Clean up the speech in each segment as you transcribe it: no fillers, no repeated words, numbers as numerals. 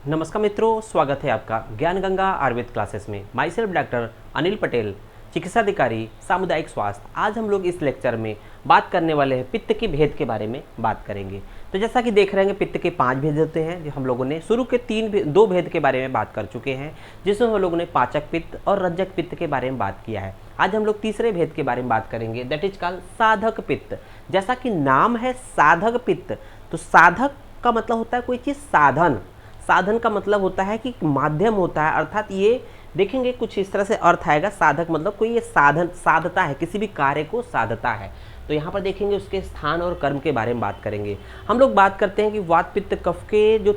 नमस्कार मित्रों, स्वागत है आपका ज्ञान गंगा आयुर्वेद क्लासेस में। My self doctor Anil Patel, चिकित्सा अधिकारी सामुदायिक स्वास्थ्य। आज हम लोग इस लेक्चर में बात करने वाले हैं पित्त के भेद के बारे में बात करेंगे। तो जैसा कि देख रहे हैं पित्त के 5 भेद होते हैं। जो हम लोगों ने शुरू के 2 भेद के बारे में बात कर चुके हैं, जिसमें हम लोगों ने पाचक पित्त और रज्जक पित्त के बारे में बात किया है। आज हम लोग तीसरे भेद के बारे में बात करेंगे, दैट इज कॉल्ड साधक पित्त। जैसा कि नाम है साधक पित्त, तो साधक का मतलब होता है कोई चीज़ साधन। साधन का मतलब होता है कि माध्यम होता है, अर्थात ये देखेंगे कुछ इस तरह से अर्थ आएगा। साधक मतलब कोई ये साधन साधता है, किसी भी कार्य को साधता है। तो यहाँ पर देखेंगे उसके स्थान और कर्म के बारे में बात करेंगे। हम लोग बात करते हैं कि वात पित्त कफ के जो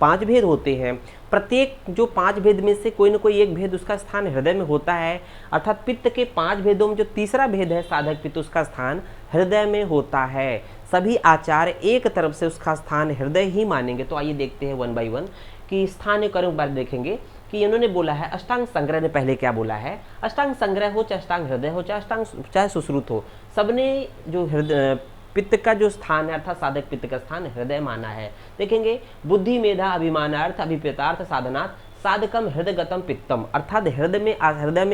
5 भेद होते हैं, प्रत्येक जो 5 भेद में से कोई ना कोई एक भेद उसका स्थान हृदय में होता है। अर्थात पित्त के 5 भेदों में जो तीसरा भेद है साधक पित्त, उसका स्थान हृदय में होता है। सभी आचार्य एक तरफ से उसका स्थान हृदय ही मानेंगे। तो आइए देखते हैं 1 बाय 1 कि स्थानीय कर्म के बारे में देखेंगे कि इन्होंने बोला है अष्टांग संग्रह ने पहले क्या बोला है। अष्टांग संग्रह हो, चाहे अष्टांग हृदय हो, चाहे सुश्रुत हो, सबने जो हृदय पित्त का जो स्थान है अर्थात साधक पित्त का स्थान हृदय माना है। देखेंगे बुद्धि मेधा अभिमानार्थ अभिप्रेतार्थ साधनात् साधकम हृदयगतम पित्तम, अर्थात हृदय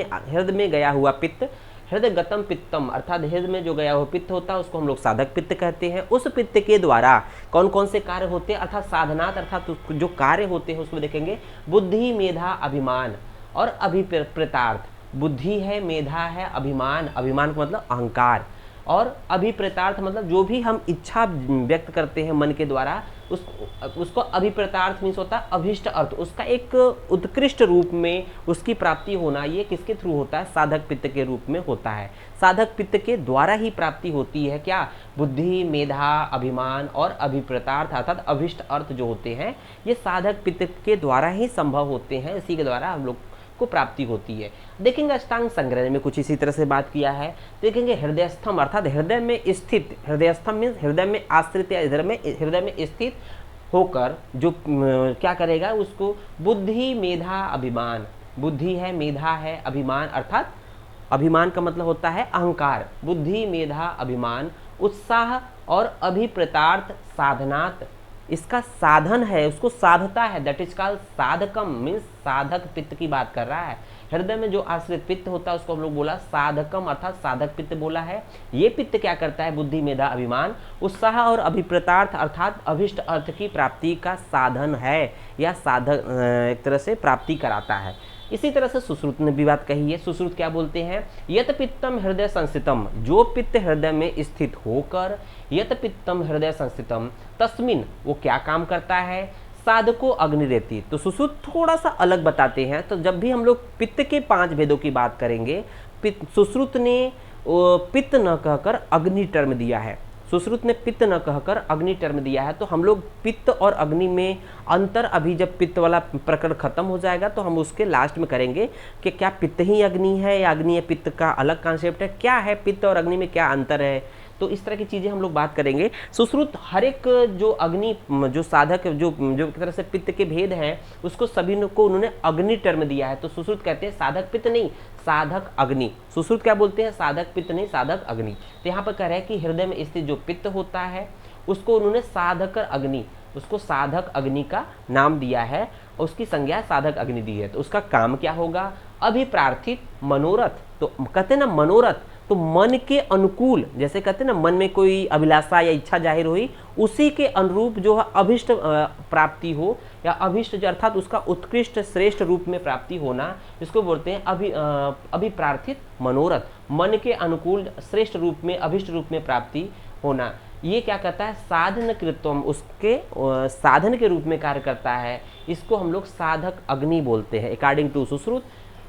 में गया हुआ पित्त, हृदयगतम पित्तम अर्थात हृदय में जो गया हुआ पित्त होता है उसको हम लोग साधक पित्त कहते हैं। उस पित्त के द्वारा कौन कौन से कार्य होते हैं अर्थात साधनात् अर्थात जो कार्य होते हैं उसमें देखेंगे बुद्धि मेधा अभिमान और अभिप्रेतार्थ। बुद्धि है, मेधा है, अभिमान, अभिमान का मतलब अहंकार, और अभिप्रेतार्थ मतलब जो भी हम इच्छा व्यक्त करते हैं मन के द्वारा उसको अभिप्रेतार्थ मीन्स होता है अभिष्ट अर्थ, उसका एक उत्कृष्ट रूप में उसकी प्राप्ति होना। ये किसके थ्रू होता है? साधक पित्त के रूप में होता है। साधक पित्त के द्वारा ही प्राप्ति होती है क्या? बुद्धि, मेधा, अभिमान और अभिप्रेतार्थ अर्थात अभिष्ट अर्थ जो होते हैं ये साधक पित्त के द्वारा ही संभव होते हैं। इसी के द्वारा हम लोग को प्राप्ति होती है। देखेंगे अष्टांग संग्रह में कुछ इसी तरह से बात किया है। देखेंगे हृदयस्थम अर्थात हृदय में स्थित, हृदयस्थम मीन्स हृदय में आश्रित या हृदय में स्थित होकर जो क्या करेगा उसको बुद्धि मेधा अभिमान, बुद्धि है, मेधा है, अभिमान अर्थात अभिमान का मतलब होता है अहंकार। बुद्धि मेधा अभिमान उत्साह और अभिप्रेतार्थ साधनात्, इसका साधन है, उसको साधता है, दैट इज कॉल्ड साधकम मीन्स साधक पित्त की बात कर रहा है। हृदय में जो आश्रित पित्त होता है उसको हम लोग बोला साधकम अर्थात साधक पित्त बोला है। ये पित्त क्या करता है? बुद्धि मेधा अभिमान उत्साह और अभिप्रेतार्थ अर्थात अभिष्ट अर्थ की प्राप्ति का साधन है या साधक एक तरह से प्राप्ति कराता है। इसी तरह से सुश्रुत ने भी बात कही है। सुश्रुत क्या बोलते हैं? यत पित्तम हृदय संस्थितम, जो पित्त हृदय में स्थित होकर, यत पित्तम हृदय संस्थितम तस्मिन, वो क्या काम करता है? साधको अग्निरेति। तो सुश्रुत थोड़ा सा अलग बताते हैं। तो जब भी हम लोग पित्त के 5 भेदों की बात करेंगे, सुश्रुत ने पित्त न कहकर अग्नि टर्म दिया है। सुश्रुत ने पित्त न कहकर अग्नि टर्म दिया है। तो हम लोग पित्त और अग्नि में अंतर, अभी जब पित्त वाला प्रकरण खत्म हो जाएगा तो हम उसके लास्ट में करेंगे कि क्या पित्त ही अग्नि है या अग्नि पित्त का अलग कॉन्सेप्ट है, क्या है पित्त और अग्नि में क्या अंतर है। तो इस तरह की चीज़ें हम लोग बात करेंगे। सुश्रुत हर एक जो अग्नि जो साधक जो एक तरह से पित्त के भेद हैं उसको सभी को उन्होंने अग्नि टर्म दिया है। तो सुश्रुत कहते हैं साधक पित्त नहीं, साधक अग्नि। सुश्रुत क्या बोलते हैं? साधक पित्त नहीं, साधक अग्नि। तो यहाँ पर कह रहे हैं कि हृदय में स्थित जो पित्त होता है उसको उन्होंने साधक अग्नि, उसको साधक अग्नि का नाम दिया है, उसकी संज्ञा साधक अग्नि दी है। तो उसका काम क्या होगा? अभिप्रार्थित मनोरथ। तो कहते हैं ना मनोरथ, तो मन के अनुकूल, जैसे कहते हैं ना मन में कोई अभिलाषा या इच्छा जाहिर हुई, उसी के अनुरूप जो है अभिष्ट प्राप्ति हो या अभिष्ट जो अर्थात उसका उत्कृष्ट श्रेष्ठ रूप में प्राप्ति होना, इसको बोलते हैं अभिप्रार्थित मनोरथ। मन के अनुकूल श्रेष्ठ रूप में अभिष्ट रूप में प्राप्ति होना, ये क्या कहता है? साधन कृत्वम, उसके साधन के रूप में कार्य करता है। इसको हम लोग साधक अग्नि बोलते हैं। अकॉर्डिंग टू सुश्रुत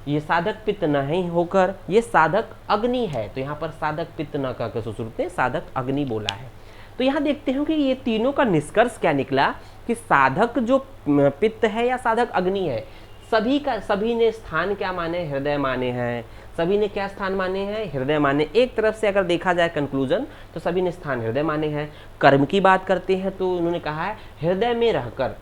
ये साधक पित्त नहीं होकर ये साधक अग्नि है। तो यहाँ पर साधक पित्त न कहकर सुश्रुत ने साधक अग्नि बोला है। तो यहाँ देखते हो कि ये तीनों का निष्कर्ष क्या निकला कि साधक जो पित्त है या साधक अग्नि है, सभी ने स्थान क्या माने? हृदय माने हैं। सभी ने क्या स्थान माने हैं? हृदय माने। एक तरफ से अगर देखा जाए कंक्लूजन तो सभी ने स्थान हृदय माने हैं। कर्म की बात करते हैं तो उन्होंने कहा है हृदय में रहकर,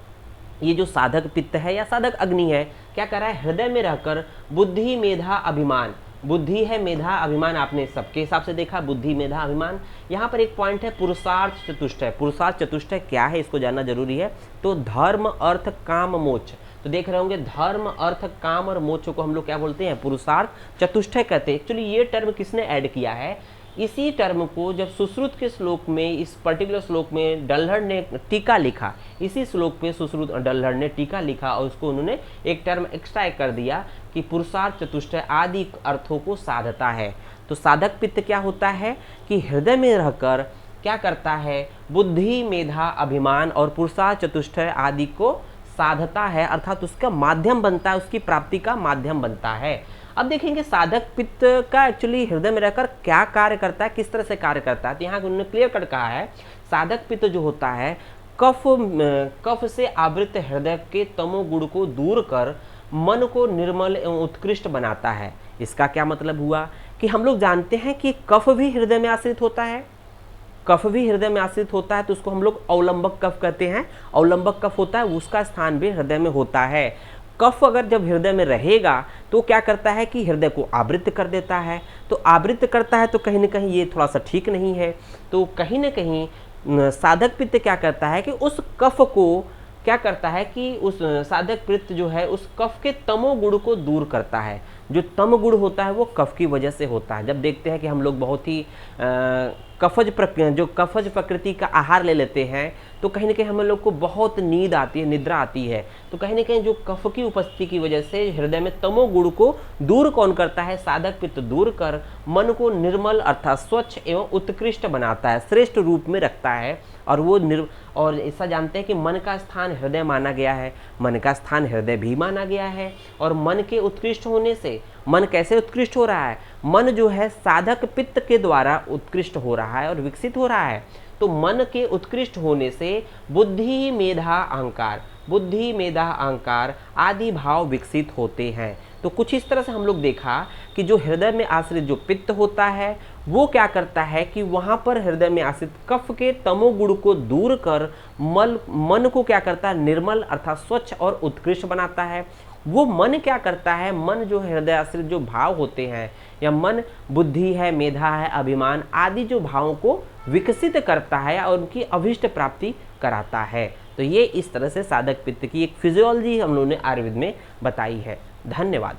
ये जो साधक पित्त है या साधक अग्नि है क्या कर रहा है? हृदय में रहकर बुद्धि मेधा अभिमान, बुद्धि है, मेधा, अभिमान आपने सबके हिसाब से देखा, बुद्धि, मेधा, अभिमान। यहाँ पर एक पॉइंट है पुरुषार्थ चतुष्टय। पुरुषार्थ चतुष्टय क्या है, इसको जानना जरूरी है। तो धर्म, अर्थ, काम, मोक्ष। तो देख रहे होंगे धर्म, अर्थ, काम और मोक्ष को हम लोग क्या बोलते हैं, पुरुषार्थ चतुष्टय कहते हैं। एक्चुअली ये टर्म किसने ऐड किया है, इसी टर्म को जब सुश्रुत के श्लोक में, इस पर्टिकुलर श्लोक में डल्हड़ ने टीका लिखा, इसी श्लोक पे सुश्रुत डल्हड़ ने टीका लिखा और उसको उन्होंने एक टर्म एक्स्ट्रा कर दिया कि पुरुषार्थ चतुष्टय आदि अर्थों को साधता है। तो साधक पित्त क्या होता है कि हृदय में रहकर क्या करता है, बुद्धि, मेधा, अभिमान और पुरुषार्थ चतुष्टय आदि को साधता है, अर्थात उसका माध्यम बनता है, उसकी प्राप्ति का माध्यम बनता है। अब देखेंगे साधक पित्त का एक्चुअली हृदय में रहकर क्या कार्य करता है, किस तरह से कार्य करता है। तो यहाँ उन्होंने क्लियर कट कहा है, साधक पित्त जो होता है कफ से आवृत हृदय के तमोगुण को दूर कर मन को निर्मल एवं उत्कृष्ट बनाता है। इसका क्या मतलब हुआ कि हम लोग जानते हैं कि कफ भी हृदय में आश्रित होता है, कफ भी हृदय में आश्रित होता है, तो उसको हम लोग अवलंबक कफ कहते हैं। अवलंबक कफ होता है, उसका स्थान भी हृदय में होता है। कफ अगर जब हृदय में रहेगा तो क्या करता है कि हृदय को आवृत कर देता है। तो आवृत करता है तो कहीं ना कहीं ये थोड़ा सा ठीक नहीं है। तो कहीं ना कहीं साधक पित्त क्या करता है कि उस कफ को क्या करता है कि उस साधक पित्त जो है उस कफ के तमोगुण को दूर करता है। जो तम गुण होता है वो कफ की वजह से होता है। जब देखते हैं कि हम लोग बहुत ही कफज प्रकृति का आहार ले लेते हैं तो कहीं ना कहीं हम लोग को बहुत नींद आती है, निद्रा आती है। तो कहीं ना कहीं जो कफ की उपस्थिति की वजह से हृदय में तमोगुण को दूर कौन करता है, साधक पित्त दूर कर मन को निर्मल अर्थात स्वच्छ एवं उत्कृष्ट बनाता है, श्रेष्ठ रूप में रखता है। और वो और ऐसा जानते हैं कि मन का स्थान हृदय माना गया है, मन का स्थान हृदय भी माना गया है। और मन के उत्कृष्ट होने से मन कैसे उत्कृष्ट हो रहा है, मन जो है साधक पित्त के द्वारा उत्कृष्ट हो रहा है और विकसित हो रहा है। तो मन के उत्कृष्ट होने से बुद्धि, मेधा, अहंकार, बुद्धि, मेधा, अहंकार आदि भाव विकसित होते हैं। तो कुछ इस तरह से हम लोग देखा कि जो हृदय में आश्रित जो पित्त होता है वो क्या करता है कि वहाँ पर हृदय में आश्रित कफ के तमोगुण को दूर कर मन को क्या करता है, निर्मल अर्थात स्वच्छ और उत्कृष्ट बनाता है। वो मन क्या करता है, मन जो हृदय आश्रित जो भाव होते हैं या मन बुद्धि है, मेधा है, अभिमान आदि जो भावों को विकसित करता है और उनकी अभीष्ट प्राप्ति कराता है। तो ये इस तरह से साधक पित्त की एक फिजियोलॉजी हम लोगों ने आयुर्वेद में बताई है। धन्यवाद।